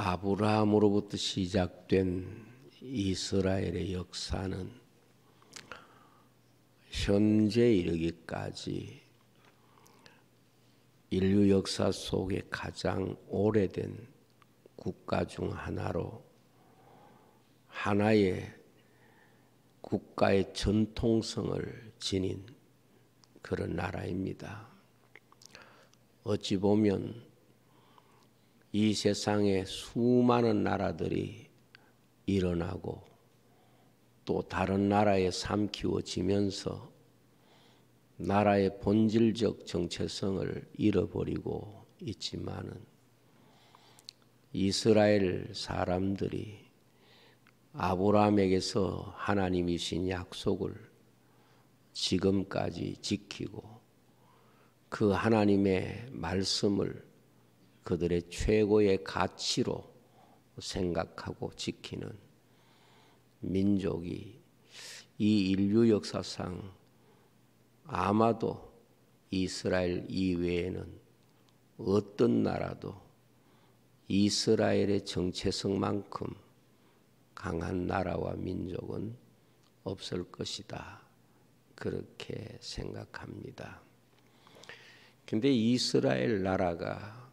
아브라함으로부터 시작된 이스라엘의 역사는 현재 이르기까지 인류 역사 속에 가장 오래된 국가 중 하나로 하나의 국가의 전통성을 지닌 그런 나라입니다. 어찌 보면 이 세상에 수많은 나라들이 일어나고 또 다른 나라에 삼키워지면서 나라의 본질적 정체성을 잃어버리고 있지만은 이스라엘 사람들이 아브라함에게서 하나님이 주신 약속을 지금까지 지키고 그 하나님의 말씀을 그들의 최고의 가치로 생각하고 지키는 민족이 이 인류 역사상 아마도 이스라엘 이외에는 어떤 나라도 이스라엘의 정체성만큼 강한 나라와 민족은 없을 것이다. 그렇게 생각합니다. 근데 이스라엘 나라가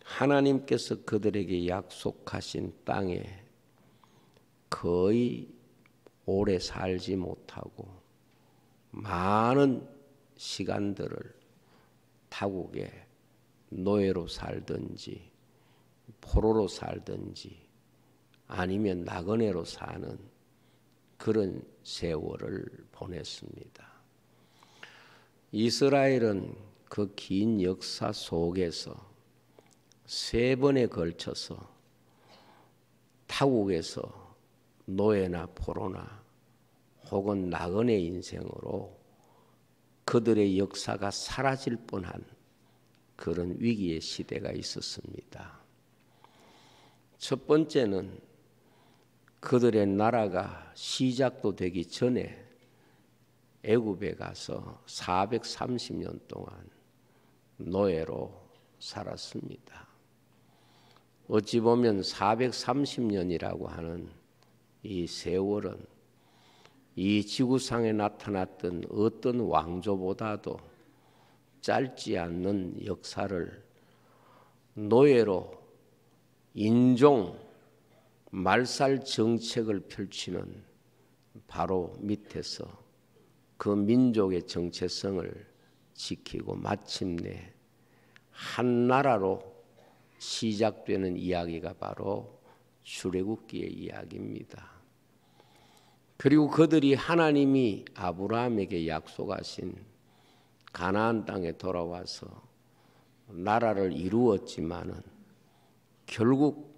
하나님께서 그들에게 약속하신 땅에 거의 오래 살지 못하고 많은 시간들을 타국에 노예로 살든지 포로로 살든지 아니면 나그네로 사는 그런 세월을 보냈습니다. 이스라엘은 그 긴 역사 속에서 3번에 걸쳐서 타국에서 노예나 포로나 혹은 나그네 인생으로 그들의 역사가 사라질 뻔한 그런 위기의 시대가 있었습니다. 첫 번째는 그들의 나라가 시작도 되기 전에 애굽에 가서 430년 동안 노예로 살았습니다. 어찌 보면 430년이라고 하는 이 세월은 이 지구상에 나타났던 어떤 왕조보다도 짧지 않는 역사를 노예로 인종 말살 정책을 펼치는 바로 밑에서 그 민족의 정체성을 지키고 마침내 한 나라로 시작되는 이야기가 바로 출애굽기의 이야기입니다. 그리고 그들이 하나님이 아브라함에게 약속하신 가나안 땅에 돌아와서 나라를 이루었지만은 결국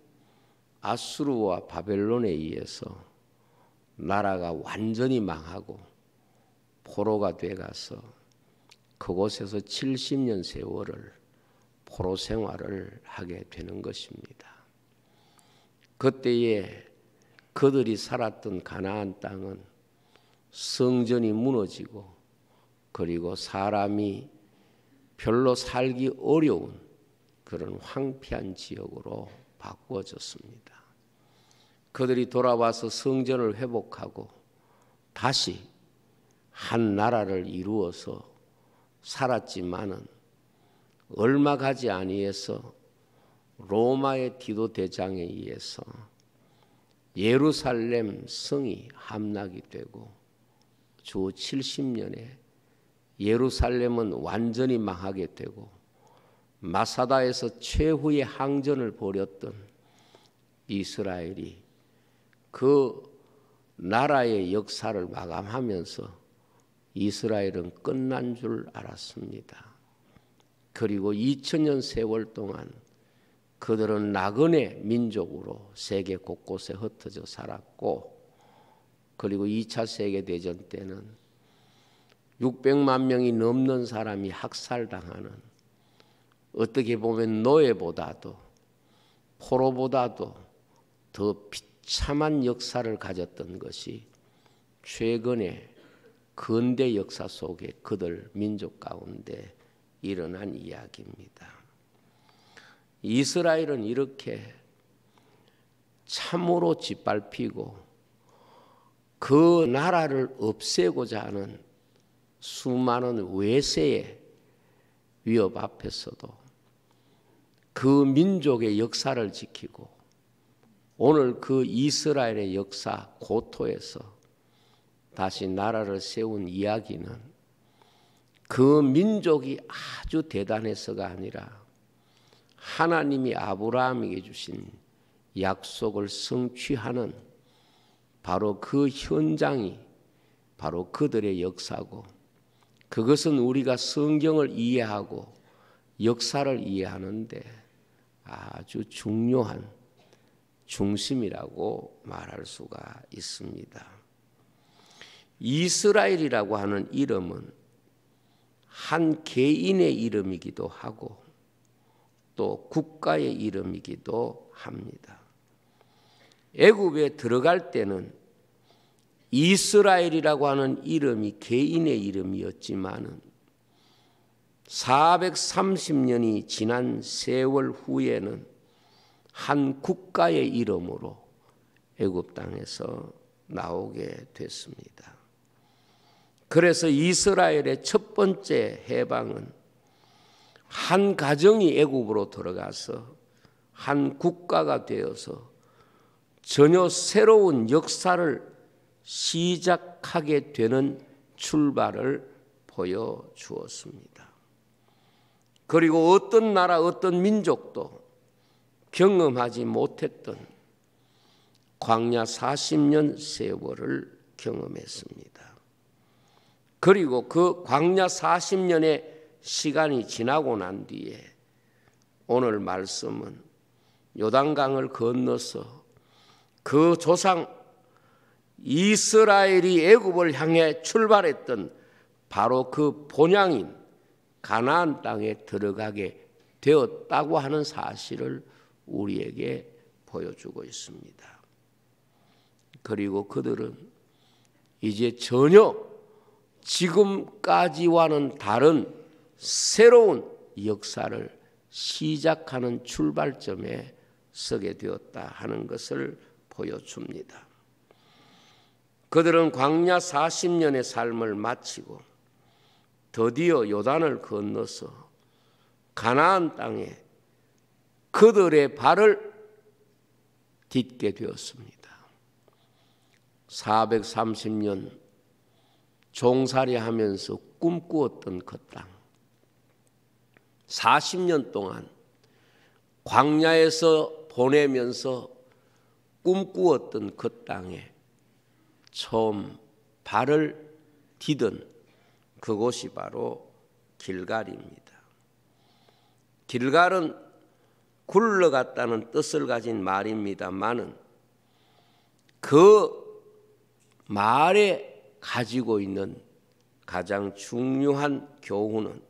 아수르와 바벨론에 의해서 나라가 완전히 망하고 포로가 돼가서 그곳에서 70년 세월을 포로 생활을 하게 되는 것입니다. 그때에 그들이 살았던 가나안 땅은 성전이 무너지고 그리고 사람이 별로 살기 어려운 그런 황폐한 지역으로 바꾸어졌습니다. 그들이 돌아와서 성전을 회복하고 다시 한 나라를 이루어서 살았지만은 얼마 가지 아니해서 로마의 디도 대장에 의해서 예루살렘 성이 함락이 되고 주 70년에 예루살렘은 완전히 망하게 되고 마사다에서 최후의 항전을 벌였던 이스라엘이 그 나라의 역사를 마감하면서 이스라엘은 끝난 줄 알았습니다. 그리고 2000년 세월 동안 그들은 나그네 민족으로 세계 곳곳에 흩어져 살았고 그리고 2차 세계대전 때는 600만 명이 넘는 사람이 학살당하는 어떻게 보면 노예보다도 포로보다도 더 비참한 역사를 가졌던 것이 최근의 근대 역사 속에 그들 민족 가운데 일어난 이야기입니다. 이스라엘은 이렇게 참으로 짓밟히고 그 나라를 없애고자 하는 수많은 외세의 위협 앞에서도 그 민족의 역사를 지키고 오늘 그 이스라엘의 역사 고토에서 다시 나라를 세운 이야기는 그 민족이 아주 대단해서가 아니라 하나님이 아브라함에게 주신 약속을 성취하는 바로 그 현장이 바로 그들의 역사고, 그것은 우리가 성경을 이해하고 역사를 이해하는데 아주 중요한 중심이라고 말할 수가 있습니다. 이스라엘이라고 하는 이름은 한 개인의 이름이기도 하고 또 국가의 이름이기도 합니다. 애굽에 들어갈 때는 이스라엘이라고 하는 이름이 개인의 이름이었지만은 430년이 지난 세월 후에는 한 국가의 이름으로 애굽 땅에서 나오게 됐습니다. 그래서 이스라엘의 첫 번째 해방은 한 가정이 애굽으로 들어가서 한 국가가 되어서 전혀 새로운 역사를 시작하게 되는 출발을 보여주었습니다. 그리고 어떤 나라, 어떤 민족도 경험하지 못했던 광야 40년 세월을 경험했습니다. 그리고 그 광야 40년의 시간이 지나고 난 뒤에 오늘 말씀은 요단강을 건너서 그 조상 이스라엘이 애굽을 향해 출발했던 바로 그 본향인 가나안 땅에 들어가게 되었다고 하는 사실을 우리에게 보여주고 있습니다. 그리고 그들은 이제 전혀 지금까지와는 다른 새로운 역사를 시작하는 출발점에 서게 되었다 하는 것을 보여줍니다. 그들은 광야 40년의 삶을 마치고 드디어 요단을 건너서 가나안 땅에 그들의 발을 딛게 되었습니다. 430년 종살이하면서 꿈꾸었던 그 땅, 40년 동안 광야에서 보내면서 꿈꾸었던 그 땅에 처음 발을 디딘 그곳이 바로 길갈입니다. 길갈은 굴러갔다는 뜻을 가진 말입니다만은 그 말에 가지고 있는 가장 중요한 교훈은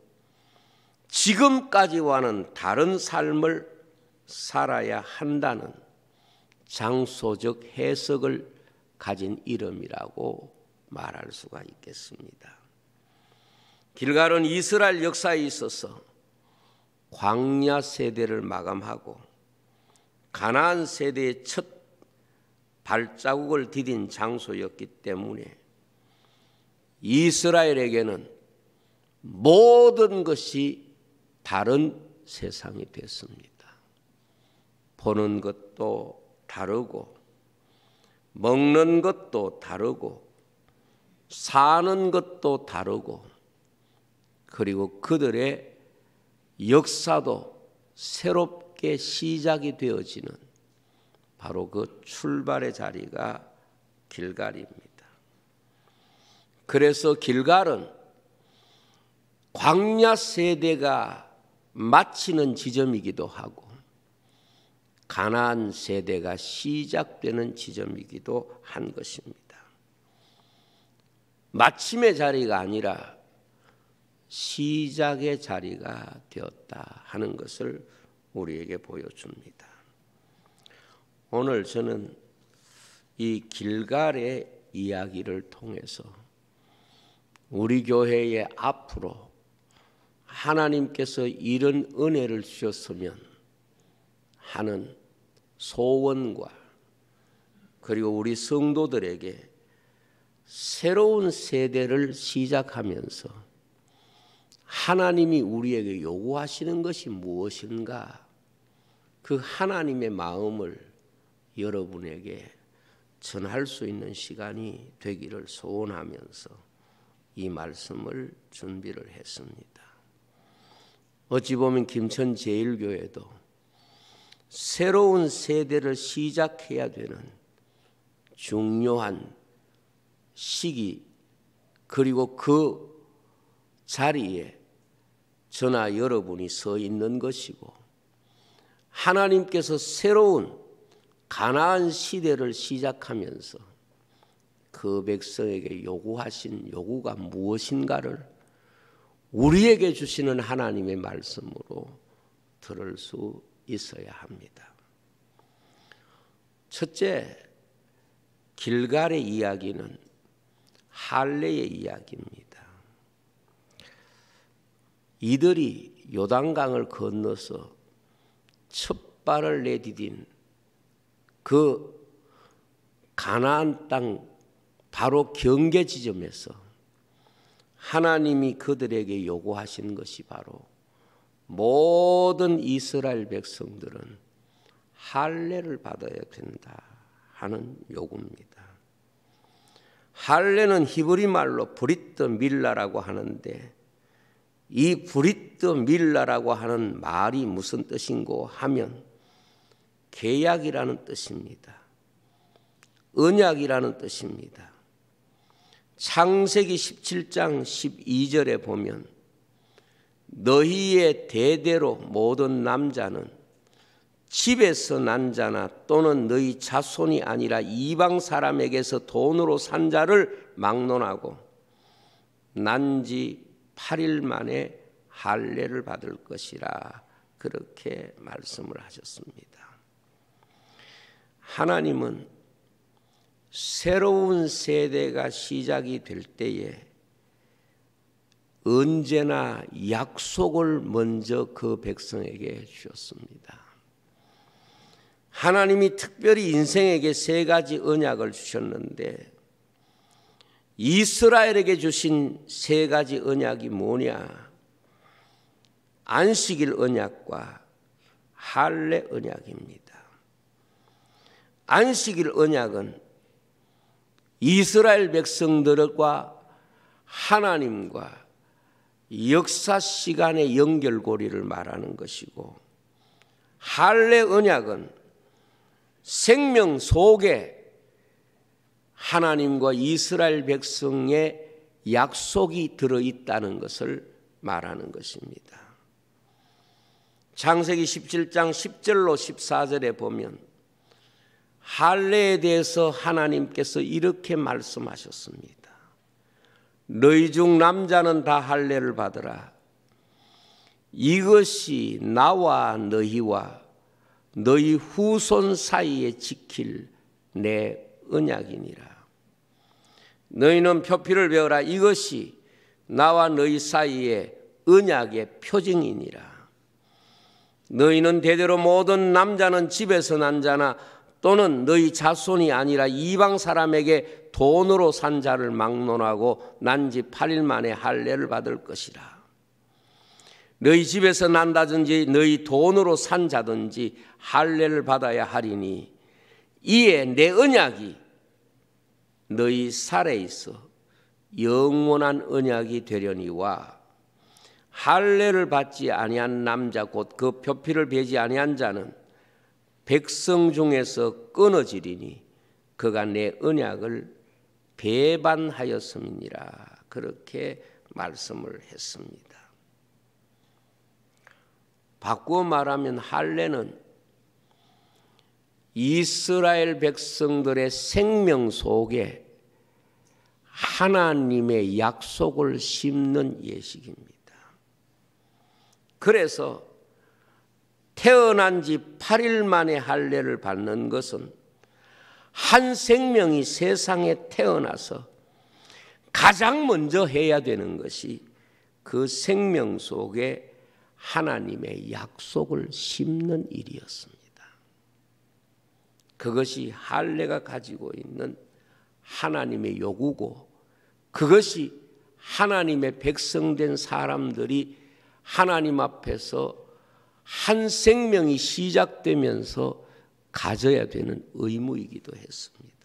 지금까지와는 다른 삶을 살아야 한다는 장소적 해석을 가진 이름이라고 말할 수가 있겠습니다. 길갈은 이스라엘 역사에 있어서 광야 세대를 마감하고 가나안 세대의 첫 발자국을 디딘 장소였기 때문에 이스라엘에게는 모든 것이 다른 세상이 됐습니다. 보는 것도 다르고 먹는 것도 다르고 사는 것도 다르고 그리고 그들의 역사도 새롭게 시작이 되어지는 바로 그 출발의 자리가 길갈입니다. 그래서 길갈은 광야 세대가 마치는 지점이기도 하고 가나안 세대가 시작되는 지점이기도 한 것입니다. 마침의 자리가 아니라 시작의 자리가 되었다 하는 것을 우리에게 보여줍니다. 오늘 저는 이 길갈의 이야기를 통해서 우리 교회에 앞으로 하나님께서 이런 은혜를 주셨으면 하는 소원과 그리고 우리 성도들에게 새로운 세대를 시작하면서 하나님이 우리에게 요구하시는 것이 무엇인가, 그 하나님의 마음을 여러분에게 전할 수 있는 시간이 되기를 소원하면서 이 말씀을 준비를 했습니다. 어찌 보면 김천제일교회도 새로운 세대를 시작해야 되는 중요한 시기, 그리고 그 자리에 저나 여러분이 서 있는 것이고, 하나님께서 새로운 가나안 시대를 시작하면서 그 백성에게 요구하신 요구가 무엇인가를 우리에게 주시는 하나님의 말씀으로 들을 수 있어야 합니다. 첫째, 길갈의 이야기는 할례의 이야기입니다. 이들이 요단강을 건너서 첫 발을 내디딘 그 가나안 땅 바로 경계 지점에서 하나님이 그들에게 요구하신 것이 바로 모든 이스라엘 백성들은 할례를 받아야 된다 하는 요구입니다. 할례는 히브리 말로 브리트 밀라라고 하는데, 이 브리트 밀라라고 하는 말이 무슨 뜻인고 하면 계약이라는 뜻입니다. 언약이라는 뜻입니다. 창세기 17장 12절에 보면 너희의 대대로 모든 남자는 집에서 난 자나 또는 너희 자손이 아니라 이방 사람에게서 돈으로 산 자를 막론하고 난 지 8일 만에 할례를 받을 것이라, 그렇게 말씀을 하셨습니다. 하나님은 새로운 세대가 시작이 될 때에 언제나 약속을 먼저 그 백성에게 주셨습니다. 하나님이 특별히 인생에게 세 가지 언약을 주셨는데, 이스라엘에게 주신 세 가지 언약이 뭐냐? 안식일 언약과 할례 언약입니다. 안식일 언약은 이스라엘 백성들과 하나님과 역사 시간의 연결고리를 말하는 것이고, 할례 언약은 생명 속에 하나님과 이스라엘 백성의 약속이 들어있다는 것을 말하는 것입니다. 창세기 17장 10절로 14절에 보면 할례에 대해서 하나님께서 이렇게 말씀하셨습니다. 너희 중 남자는 다 할례를 받으라. 이것이 나와 너희와 너희 후손 사이에 지킬 내 언약이니라. 너희는 표피를 베어라. 이것이 나와 너희 사이에 언약의 표징이니라. 너희는 대대로 모든 남자는 집에서 난 자나 또는 너희 자손이 아니라 이방 사람에게 돈으로 산 자를 막론하고 난 지 8일 만에 할례를 받을 것이라. 너희 집에서 난다든지 너희 돈으로 산 자든지 할례를 받아야 하리니 이에 내 언약이 너희 살에 있어 영원한 언약이 되려니와 할례를 받지 아니한 남자 곧 그 표피를 베지 아니한 자는 백성 중에서 끊어지리니 그가 내 언약을 배반하였음이니라. 그렇게 말씀을 했습니다. 바꾸어 말하면 할례는 이스라엘 백성들의 생명 속에 하나님의 약속을 심는 예식입니다. 그래서 태어난 지 8일 만에 할례를 받는 것은 한 생명이 세상에 태어나서 가장 먼저 해야 되는 것이 그 생명 속에 하나님의 약속을 심는 일이었습니다. 그것이 할례가 가지고 있는 하나님의 요구고, 그것이 하나님의 백성된 사람들이 하나님 앞에서 한 생명이 시작되면서 가져야 되는 의무이기도 했습니다.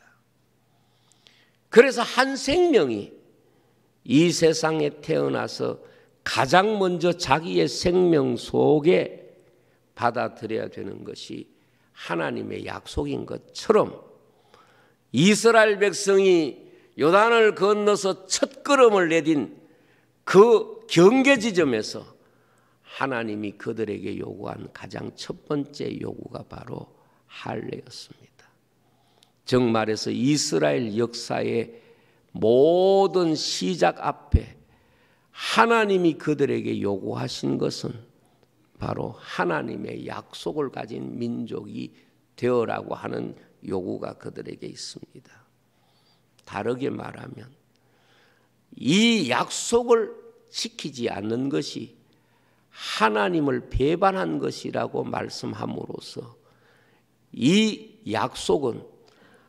그래서 한 생명이 이 세상에 태어나서 가장 먼저 자기의 생명 속에 받아들여야 되는 것이 하나님의 약속인 것처럼, 이스라엘 백성이 요단을 건너서 첫 걸음을 내딘 그 경계 지점에서 하나님이 그들에게 요구한 가장 첫 번째 요구가 바로 할례였습니다. 정말해서 이스라엘 역사의 모든 시작 앞에 하나님이 그들에게 요구하신 것은 바로 하나님의 약속을 가진 민족이 되어라고 하는 요구가 그들에게 있습니다. 다르게 말하면 이 약속을 지키지 않는 것이 하나님을 배반한 것이라고 말씀함으로써 이 약속은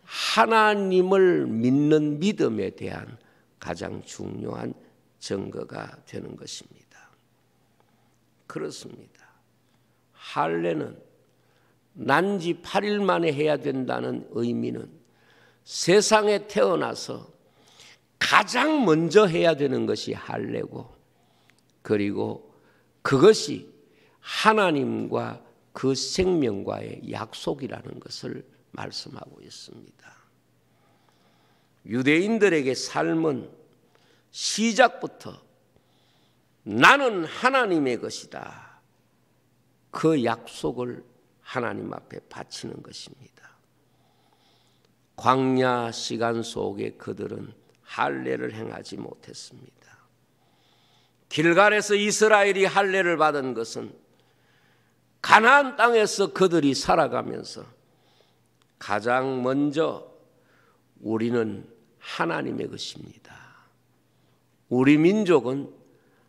하나님을 믿는 믿음에 대한 가장 중요한 증거가 되는 것입니다. 그렇습니다. 할례는 난지 8일 만에 해야 된다는 의미는 세상에 태어나서 가장 먼저 해야 되는 것이 할례고, 그리고 그것이 하나님과 그 생명과의 약속이라는 것을 말씀하고 있습니다. 유대인들에게 삶은 시작부터 나는 하나님의 것이다, 그 약속을 하나님 앞에 바치는 것입니다. 광야 시간 속에 그들은 할례를 행하지 못했습니다. 길갈에서 이스라엘이 할례를 받은 것은 가나안 땅에서 그들이 살아가면서 가장 먼저 우리는 하나님의 것입니다, 우리 민족은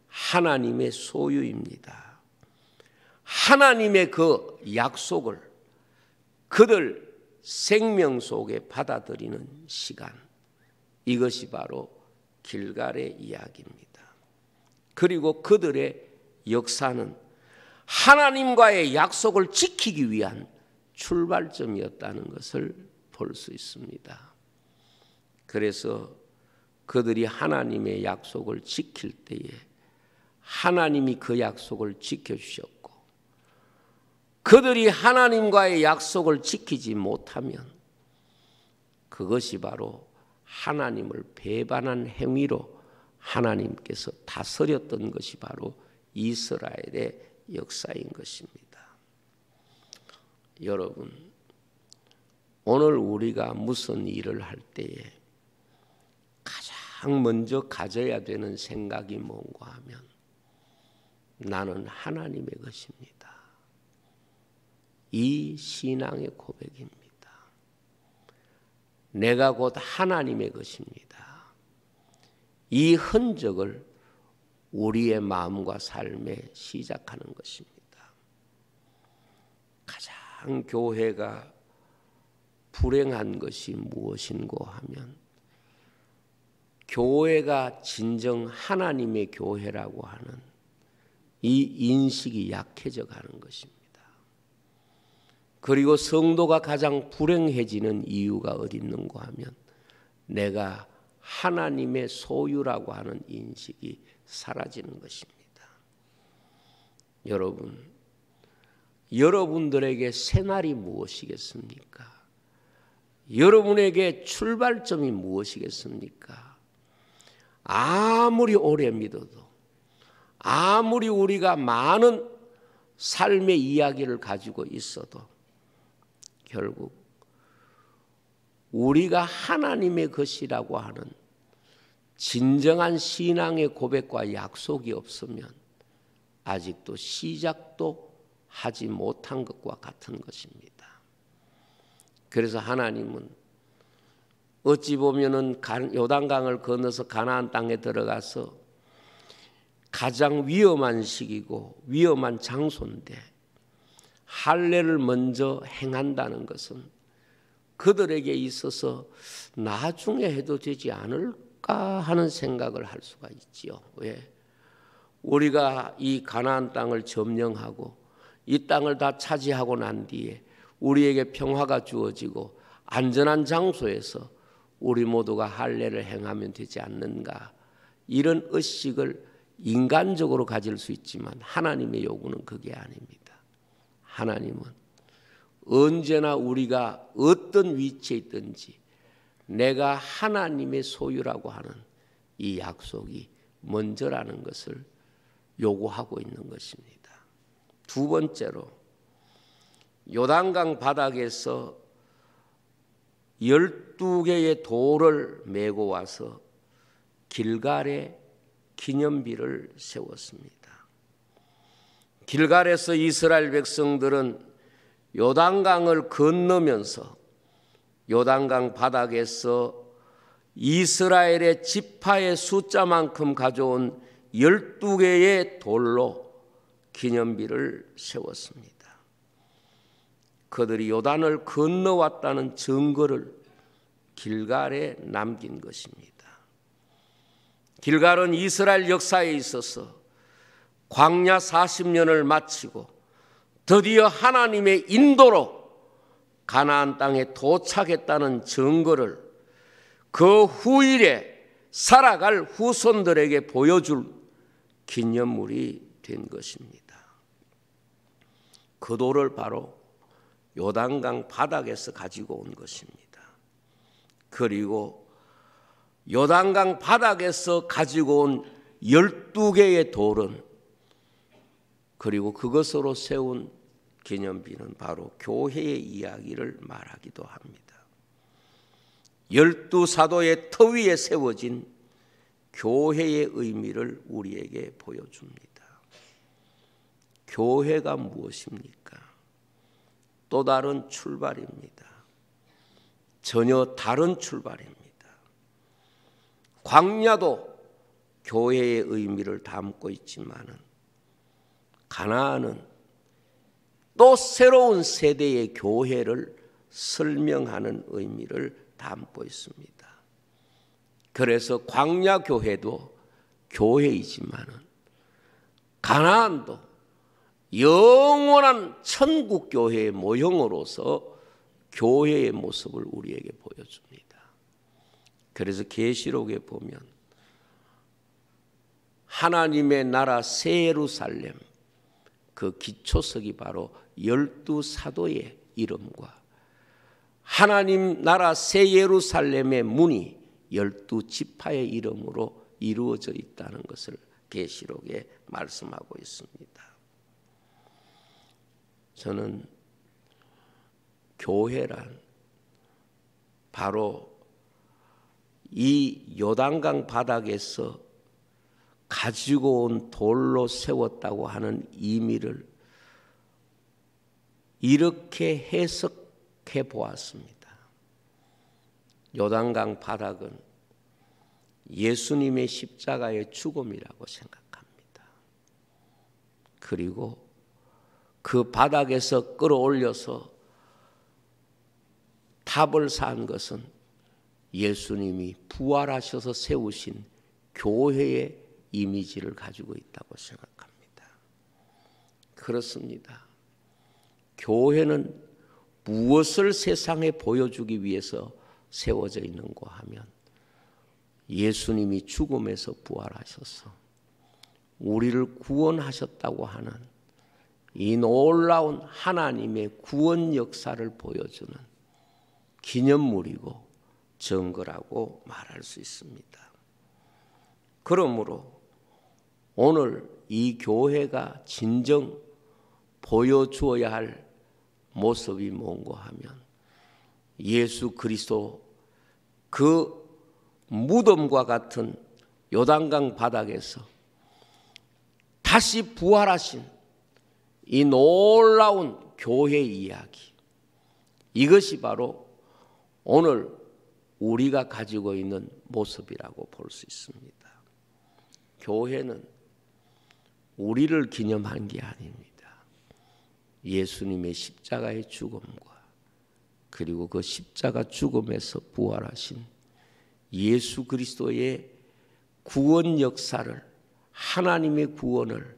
하나님의 소유입니다, 하나님의 그 약속을 그들 생명 속에 받아들이는 시간, 이것이 바로 길갈의 이야기입니다. 그리고 그들의 역사는 하나님과의 약속을 지키기 위한 출발점이었다는 것을 볼 수 있습니다. 그래서 그들이 하나님의 약속을 지킬 때에 하나님이 그 약속을 지켜주셨고, 그들이 하나님과의 약속을 지키지 못하면 그것이 바로 하나님을 배반한 행위로 하나님께서 다스렸던 것이 바로 이스라엘의 역사인 것입니다. 여러분, 오늘 우리가 무슨 일을 할 때에 가장 먼저 가져야 되는 생각이 뭔가 하면 나는 하나님의 것입니다, 이 신앙의 고백입니다. 내가 곧 하나님의 것입니다. 이 흔적을 우리의 마음과 삶에 시작하는 것입니다. 가장 교회가 불행한 것이 무엇인고 하면 교회가 진정 하나님의 교회라고 하는 이 인식이 약해져 가는 것입니다. 그리고 성도가 가장 불행해지는 이유가 어디 있는고 하면 내가 하나님의 소유라고 하는 인식이 사라지는 것입니다. 여러분, 여러분들에게 새날이 무엇이겠습니까? 여러분에게 출발점이 무엇이겠습니까? 아무리 오래 믿어도, 아무리 우리가 많은 삶의 이야기를 가지고 있어도 결국 우리가 하나님의 것이라고 하는 진정한 신앙의 고백과 약속이 없으면 아직도 시작도 하지 못한 것과 같은 것입니다. 그래서 하나님은 어찌 보면은 요단강을 건너서 가나안 땅에 들어가서 가장 위험한 시기고 위험한 장소인데 할례를 먼저 행한다는 것은 그들에게 있어서 나중에 해도 되지 않을까 하는 생각을 할 수가 있지요. 왜? 우리가 이 가나안 땅을 점령하고 이 땅을 다 차지하고 난 뒤에 우리에게 평화가 주어지고 안전한 장소에서 우리 모두가 할례를 행하면 되지 않는가, 이런 의식을 인간적으로 가질 수 있지만 하나님의 요구는 그게 아닙니다. 하나님은 언제나 우리가 어떤 위치에 있든지 내가 하나님의 소유라고 하는 이 약속이 먼저라는 것을 요구하고 있는 것입니다. 두 번째로, 요단강 바닥에서 12개의 돌을 메고 와서 길갈에 기념비를 세웠습니다. 길갈에서 이스라엘 백성들은 요단강을 건너면서 요단강 바닥에서 이스라엘의 지파의 숫자만큼 가져온 12개의 돌로 기념비를 세웠습니다. 그들이 요단을 건너왔다는 증거를 길갈에 남긴 것입니다. 길갈은 이스라엘 역사에 있어서 광야 40년을 마치고 드디어 하나님의 인도로 가나안 땅에 도착했다는 증거를 그 후일에 살아갈 후손들에게 보여줄 기념물이 된 것입니다. 그 돌을 바로 요단강 바닥에서 가지고 온 것입니다. 그리고 요단강 바닥에서 가지고 온 12개의 돌은, 그리고 그것으로 세운 기념비는 바로 교회의 이야기를 말하기도 합니다. 12사도의 터 위에 세워진 교회의 의미를 우리에게 보여줍니다. 교회가 무엇입니까? 또 다른 출발입니다. 전혀 다른 출발입니다. 광야도 교회의 의미를 담고 있지만은 가나안은 또 새로운 세대의 교회를 설명하는 의미를 담고 있습니다. 그래서 광야 교회도 교회이지만은 가나안도 영원한 천국 교회의 모형으로서 교회의 모습을 우리에게 보여줍니다. 그래서 계시록에 보면 하나님의 나라 새 예루살렘, 그 기초석이 바로 12사도의 이름과 하나님 나라 새 예루살렘의 문이 12지파의 이름으로 이루어져 있다는 것을 계시록에 말씀하고 있습니다. 저는 교회란 바로 이 요단강 바닥에서 가지고 온 돌로 세웠다고 하는 의미를 이렇게 해석해 보았습니다. 요단강 바닥은 예수님의 십자가의 죽음이라고 생각합니다. 그리고 그 바닥에서 끌어올려서 탑을 쌓은 것은 예수님이 부활하셔서 세우신 교회의 이미지를 가지고 있다고 생각합니다. 그렇습니다. 교회는 무엇을 세상에 보여주기 위해서 세워져 있는가 하면 예수님이 죽음에서 부활하셔서 우리를 구원하셨다고 하는 이 놀라운 하나님의 구원 역사를 보여주는 기념물이고 증거라고 말할 수 있습니다. 그러므로 오늘 이 교회가 진정 보여주어야 할 모습이 뭔가 하면 예수 그리스도 그 무덤과 같은 요단강 바닥에서 다시 부활하신 이 놀라운 교회 이야기, 이것이 바로 오늘 우리가 가지고 있는 모습이라고 볼 수 있습니다. 교회는 우리를 기념한 게 아닙니다. 예수님의 십자가의 죽음과 그리고 그 십자가 죽음에서 부활하신 예수 그리스도의 구원 역사를, 하나님의 구원을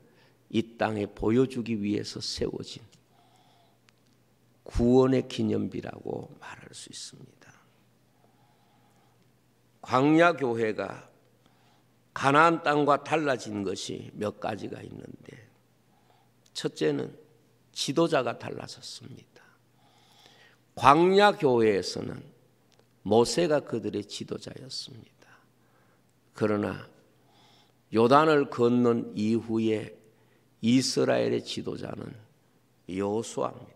이 땅에 보여주기 위해서 세워진 구원의 기념비라고 말할 수 있습니다. 광야 교회가 가나안 땅과 달라진 것이 몇 가지가 있는데, 첫째는 지도자가 달라졌습니다. 광야 교회에서는 모세가 그들의 지도자였습니다. 그러나 요단을 건넌 이후에 이스라엘의 지도자는 여호수아입니다.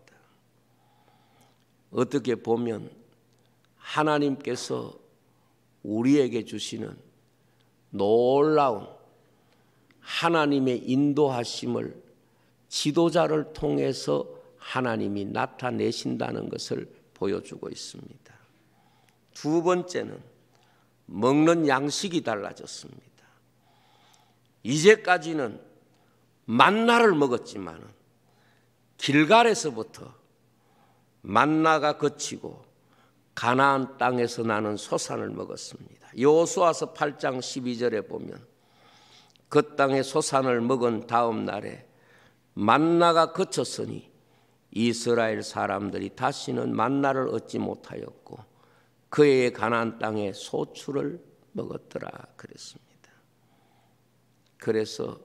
어떻게 보면 하나님께서 우리에게 주시는 놀라운 하나님의 인도하심을 지도자를 통해서 하나님이 나타내신다는 것을 보여주고 있습니다. 두 번째는 먹는 양식이 달라졌습니다. 이제까지는 만나를 먹었지만 길갈에서부터 만나가 그치고 가나안 땅에서 나는 소산을 먹었습니다. 여호수아서 8장 12절에 보면 그 땅의 소산을 먹은 다음 날에 만나가 그쳤으니 이스라엘 사람들이 다시는 만나를 얻지 못하였고 그의 가나안 땅에 소출을 먹었더라 그랬습니다. 그래서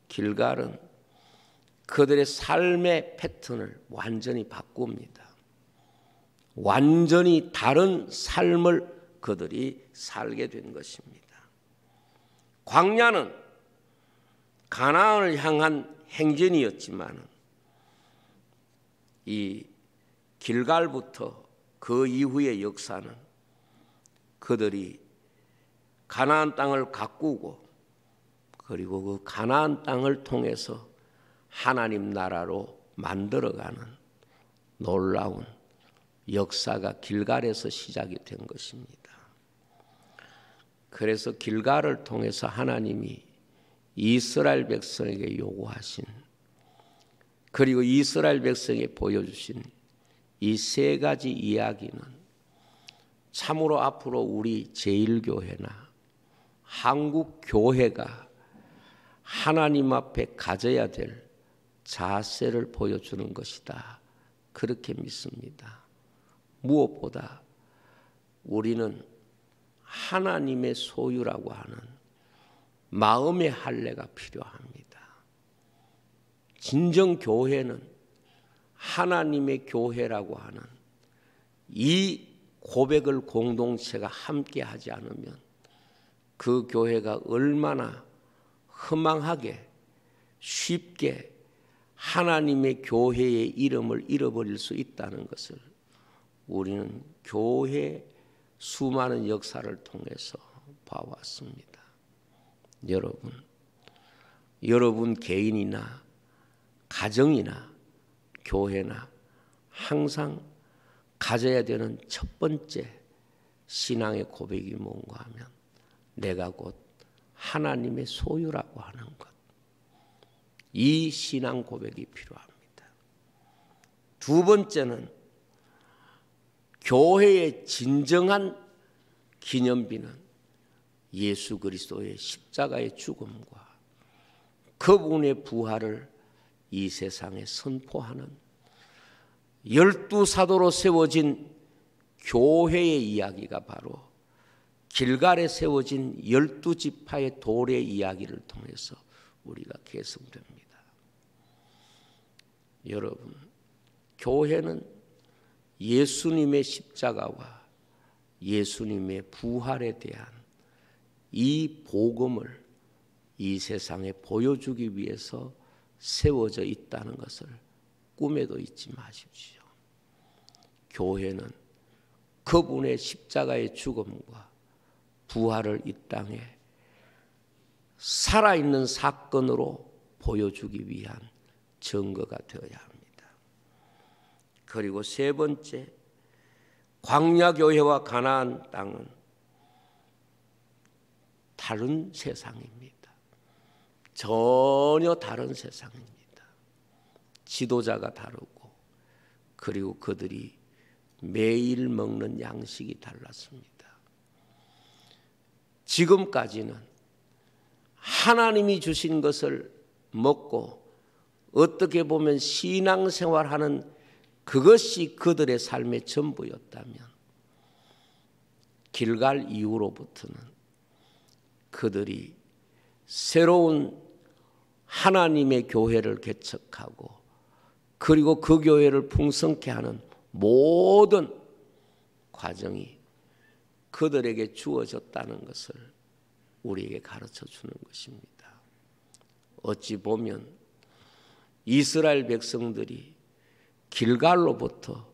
길갈은 그들의 삶의 패턴을 완전히 바꿉니다. 완전히 다른 삶을 그들이 살게 된 것입니다. 광야는 가나안을 향한 행진이었지만 이 길갈부터 그 이후의 역사는 그들이 가나안 땅을 가꾸고 그리고 그 가나안 땅을 통해서 하나님 나라로 만들어가는 놀라운 역사가 길갈에서 시작이 된 것입니다. 그래서 길갈을 통해서 하나님이 이스라엘 백성에게 요구하신, 그리고 이스라엘 백성에게 보여주신 이 세 가지 이야기는 참으로 앞으로 우리 제1교회나 한국 교회가 하나님 앞에 가져야 될 자세를 보여주는 것이다. 그렇게 믿습니다. 무엇보다 우리는 하나님의 소유라고 하는 마음의 할례가 필요합니다. 진정 교회는 하나님의 교회라고 하는 이 고백을 공동체가 함께 하지 않으면 그 교회가 얼마나 허망하게 쉽게 하나님의 교회의 이름을 잃어버릴 수 있다는 것을 우리는 교회 수많은 역사를 통해서 봐왔습니다. 여러분 개인이나 가정이나 교회나 항상 가져야 되는 첫 번째 신앙의 고백이 뭔가 하면 내가 곧 하나님의 소유라고 하는 것. 이 신앙 고백이 필요합니다. 두 번째는 교회의 진정한 기념비는 예수 그리스도의 십자가의 죽음과 그분의 부활을 이 세상에 선포하는 12사도로 세워진 교회의 이야기가 바로 길갈에 세워진 12지파의 돌의 이야기를 통해서 우리가 계승됩니다. 여러분, 교회는 예수님의 십자가와 예수님의 부활에 대한 이 복음을 이 세상에 보여주기 위해서 세워져 있다는 것을 꿈에도 잊지 마십시오. 교회는 그분의 십자가의 죽음과 부활을 이 땅에 살아있는 사건으로 보여주기 위한 증거가 되어야 합니다. 그리고 세 번째, 광야교회와 가나안 땅은 다른 세상입니다. 전혀 다른 세상입니다. 지도자가 다르고 그리고 그들이 매일 먹는 양식이 달랐습니다. 지금까지는 하나님이 주신 것을 먹고 어떻게 보면 신앙생활하는 그것이 그들의 삶의 전부였다면, 길갈 이후로부터는 그들이 새로운 하나님의 교회를 개척하고 그리고 그 교회를 풍성케 하는 모든 과정이 그들에게 주어졌다는 것을 우리에게 가르쳐 주는 것입니다. 어찌 보면 이스라엘 백성들이 길갈로부터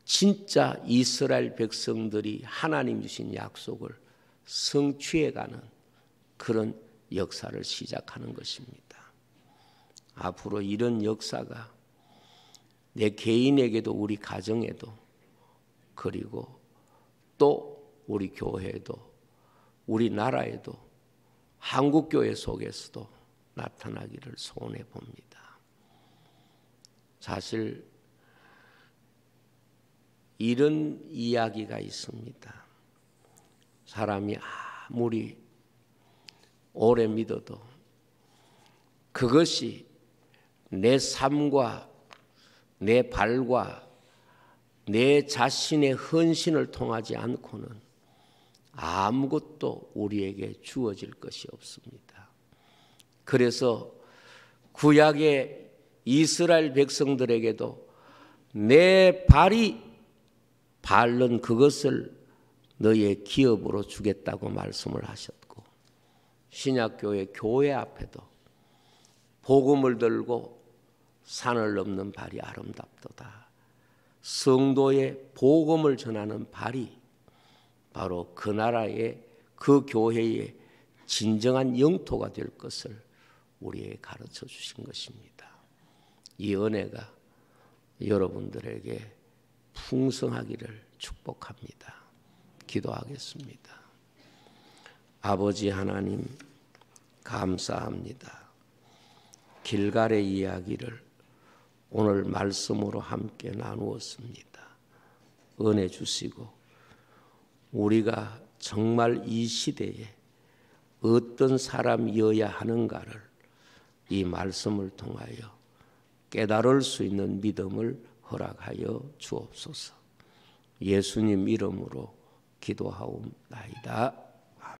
진짜 이스라엘 백성들이 하나님 주신 약속을 성취해가는 그런 역사를 시작하는 것입니다. 앞으로 이런 역사가 내 개인에게도, 우리 가정에도, 그리고 또 우리 교회에도, 우리나라에도, 한국교회 속에서도 나타나기를 소원해 봅니다. 사실 이런 이야기가 있습니다. 사람이 아무리 오래 믿어도 그것이 내 삶과 내 발과 내 자신의 헌신을 통하지 않고는 아무것도 우리에게 주어질 것이 없습니다. 그래서 구약의 이스라엘 백성들에게도 내 발이 밟는 그것을 너의 기업으로 주겠다고 말씀을 하셨고, 신약교회 교회 앞에도 복음을 들고 산을 넘는 발이 아름답도다. 성도의 복음을 전하는 발이 바로 그 나라의, 그 교회의 진정한 영토가 될 것을 우리에게 가르쳐 주신 것입니다. 이 은혜가 여러분들에게 풍성하기를 축복합니다. 기도하겠습니다. 아버지 하나님, 감사합니다. 길갈의 이야기를 오늘 말씀으로 함께 나누었습니다. 은혜 주시고 우리가 정말 이 시대에 어떤 사람이어야 하는가를 이 말씀을 통하여 깨달을 수 있는 믿음을 허락하여 주옵소서. 예수님 이름으로 기도하옵나이다.